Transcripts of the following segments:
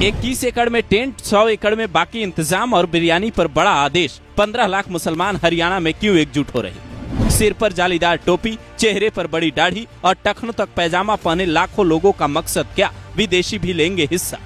21 एकड़ में टेंट, 100 एकड़ में बाकी इंतजाम और बिरयानी पर बड़ा आदेश। 15 लाख मुसलमान हरियाणा में क्यों एकजुट हो रहे? सिर पर जालीदार टोपी, चेहरे पर बड़ी दाढ़ी और टखनों तक पैजामा पहने लाखों लोगों का मकसद क्या? विदेशी भी लेंगे हिस्सा।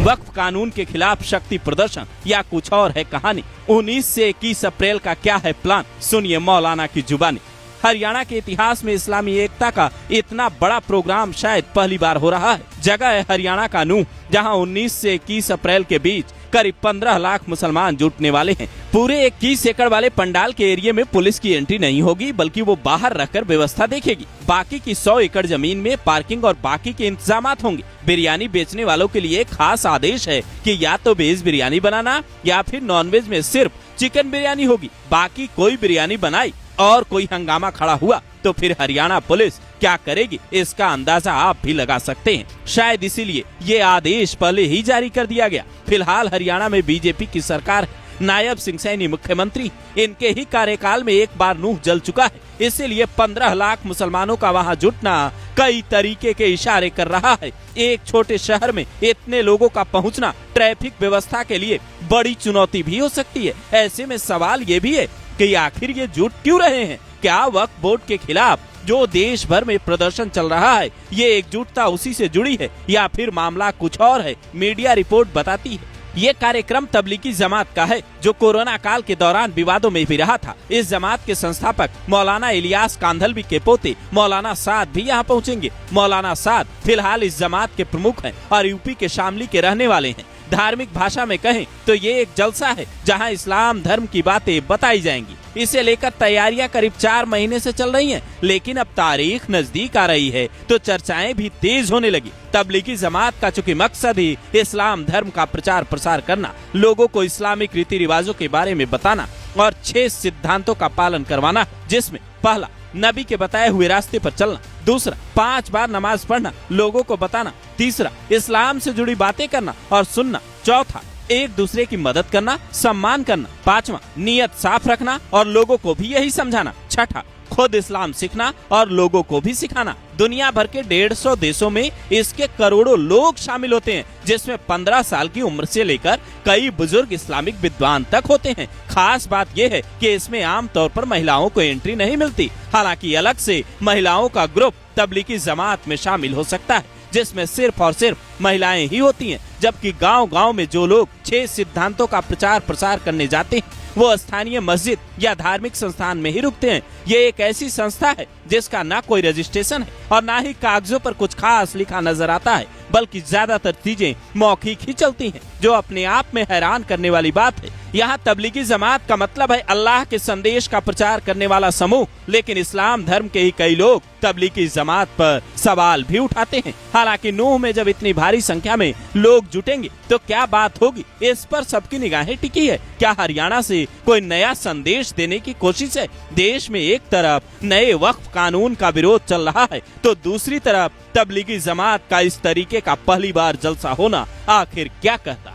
वक्फ कानून के खिलाफ शक्ति प्रदर्शन या कुछ और है कहानी? 19 से 21 अप्रैल का क्या है प्लान? सुनिए मौलाना की जुबानी। हरियाणा के इतिहास में इस्लामी एकता का इतना बड़ा प्रोग्राम शायद पहली बार हो रहा है। जगह है हरियाणा का नूह, जहां 19 से 21 अप्रैल के बीच करीब 15 लाख मुसलमान जुटने वाले हैं। पूरे 21 एकड़ वाले पंडाल के एरिया में पुलिस की एंट्री नहीं होगी, बल्कि वो बाहर रखकर व्यवस्था देखेगी। बाकी की 100 एकड़ जमीन में पार्किंग और बाकी के इंतजामात होंगे। बिरयानी बेचने वालों के लिए खास आदेश है कि या तो वेज बिरयानी बनाना या फिर नॉनवेज में सिर्फ चिकन बिरयानी होगी। बाकी कोई बिरयानी बनाई और कोई हंगामा खड़ा हुआ तो फिर हरियाणा पुलिस क्या करेगी, इसका अंदाजा आप भी लगा सकते हैं। शायद इसीलिए ये आदेश पहले ही जारी कर दिया गया। फिलहाल हरियाणा में बीजेपी की सरकार, नायब सिंह सैनी मुख्यमंत्री, इनके ही कार्यकाल में एक बार नूह जल चुका है। इसीलिए 15 लाख मुसलमानों का वहां जुटना कई तरीके के इशारे कर रहा है। एक छोटे शहर में इतने लोगों का पहुंचना ट्रैफिक व्यवस्था के लिए बड़ी चुनौती भी हो सकती है। ऐसे में सवाल ये भी है कि आखिर ये जुट क्यों रहे हैं? क्या वक्फ बोर्ड के खिलाफ जो देश भर में प्रदर्शन चल रहा है, ये एकजुटता उसी से जुड़ी है या फिर मामला कुछ और है? मीडिया रिपोर्ट बताती है ये कार्यक्रम तबलीगी जमात का है, जो कोरोना काल के दौरान विवादों में भी रहा था। इस जमात के संस्थापक मौलाना इलियास कांधलवी के पोते मौलाना साद भी यहाँ पहुँचेंगे। मौलाना साद फिलहाल इस जमात के प्रमुख हैं और यूपी के शामली के रहने वाले हैं। धार्मिक भाषा में कहें तो ये एक जलसा है जहां इस्लाम धर्म की बातें बताई जाएंगी। इसे लेकर तैयारियां करीब 4 महीने से चल रही हैं, लेकिन अब तारीख नजदीक आ रही है तो चर्चाएं भी तेज होने लगी। तबलीगी जमात का चूंकि मकसद ही इस्लाम धर्म का प्रचार प्रसार करना, लोगों को इस्लामिक रीति रिवाजों के बारे में बताना और 6 सिद्धांतों का पालन करवाना, जिसमें पहला नबी के बताए हुए रास्ते पर चलना, दूसरा 5 बार नमाज पढ़ना, लोगों को बताना, तीसरा इस्लाम से जुड़ी बातें करना और सुनना, चौथा एक दूसरे की मदद करना, सम्मान करना, पांचवा नियत साफ रखना और लोगों को भी यही समझाना, छठा खुद इस्लाम सीखना और लोगों को भी सिखाना। दुनिया भर के 150 देशों में इसके करोड़ों लोग शामिल होते हैं, जिसमें 15 साल की उम्र से लेकर कई बुजुर्ग इस्लामिक विद्वान तक होते हैं। खास बात यह है कि इसमें आमतौर पर महिलाओं को एंट्री नहीं मिलती। हालांकि अलग से महिलाओं का ग्रुप तबलीगी जमात में शामिल हो सकता है, जिसमें सिर्फ और सिर्फ महिलाएं ही होती हैं। जबकि गांव-गांव में जो लोग 6 सिद्धांतों का प्रचार प्रसार करने जाते हैं, वो स्थानीय मस्जिद या धार्मिक संस्थान में ही रुकते हैं। ये एक ऐसी संस्था है जिसका ना कोई रजिस्ट्रेशन है और ना ही कागजों पर कुछ खास लिखा नजर आता है, बल्कि ज्यादातर चीजें मौखिक ही चलती हैं, जो अपने आप में हैरान करने वाली बात है। यहाँ तबलीगी जमात का मतलब है अल्लाह के संदेश का प्रचार करने वाला समूह, लेकिन इस्लाम धर्म के ही कई लोग तबलीगी जमात पर सवाल भी उठाते हैं। हालांकि नूह में जब इतनी भारी संख्या में लोग जुटेंगे तो क्या बात होगी, इस पर सबकी निगाहें टिकी है। क्या हरियाणा से कोई नया संदेश देने की कोशिश है? देश में एक तरफ नए वक्फ कानून का विरोध चल रहा है तो दूसरी तरफ तबलीगी जमात का इस तरीके का पहली बार जलसा होना आखिर क्या कहता